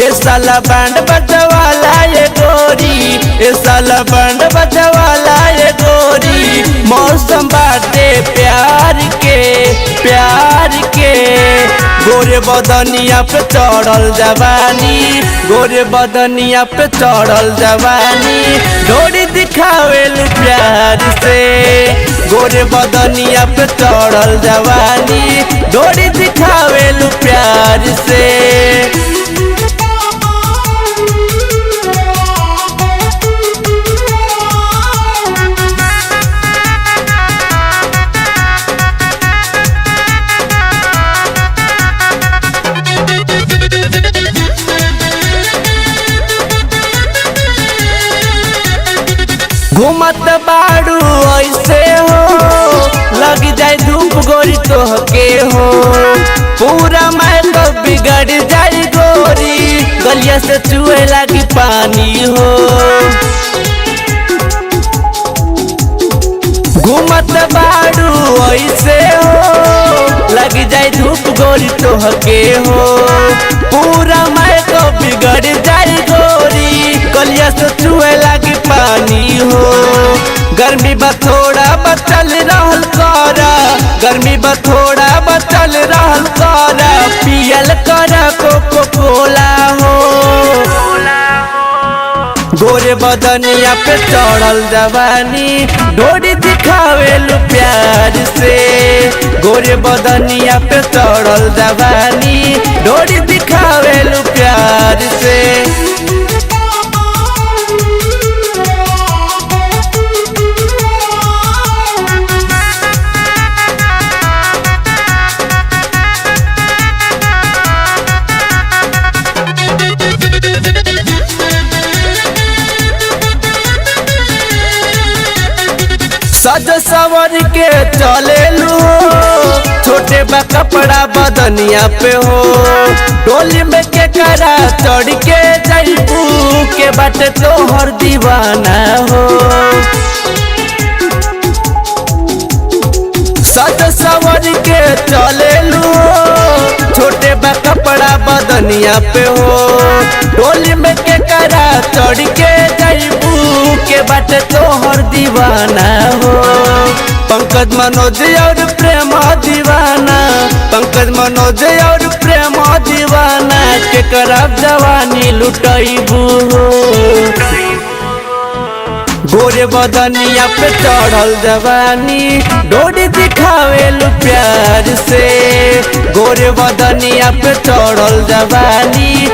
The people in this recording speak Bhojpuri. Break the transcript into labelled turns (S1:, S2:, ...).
S1: ये साला बैंड बजवाला ये गोरी, ये साला बैंड बजवाला ये गोरी। मौसम बाटे प्यार के, प्यार के। गोरे बदनिया पे चढ़ल जवानी, गोरे बदनिया पे चढ़ल जवानी। डोरी दिखावेल प्यार से, गोरे बदनिया पे चढ़ल जवानी। डोरी दिखावेल प्यार से। घूमत बाड़ू ऐसे हो, लग जाए धूप गोरी तोहके हो। पूरा मैं तो बिगड़ जाए गोरी, गलिया से चुए लगी पानी हो। घूमत बाड़ू ऐसे हो, लग जाए धूप गोरी तोहके हो। पूरा मैं तो बिगड़ जाए गोरी, गलिया से चुए लगी पानी हो। गर्मी बथोड़ा बचल रहल करा, गर्मी बथोड़ा बचल रहल करा। पियल करा कोको कोला हो। गोरे बदनिया पे चढ़ल जवानी, डोरी दिखावेल प्यार से। गोरे बदनिया पे चढ़ल जवानी, डोरी दिखावेल प्यार से। सज सवर के चलेलू, छोटे बा कपड़ा बदनिया पे हो। डोली में के करा चढ़ के जईबू, के बाटे तोहर दीवाना हो। सज सवर के चलेलू, छोटे बा कपड़ा बदनिया पे हो। डोली में के करा चढ़ के जईबू, के बाटे तोहर दीवाना हो। पंकज मनोज और प्रेम दीवाना, पंकज मनोज और प्रेम दीवाना। के करब जवानी लुटैबू हो। गोरे बदनिया पे चढ़ल जवानी, डोरी दिखावेल प्यार से। गोरे बदनिया पे चढ़ल जवानी,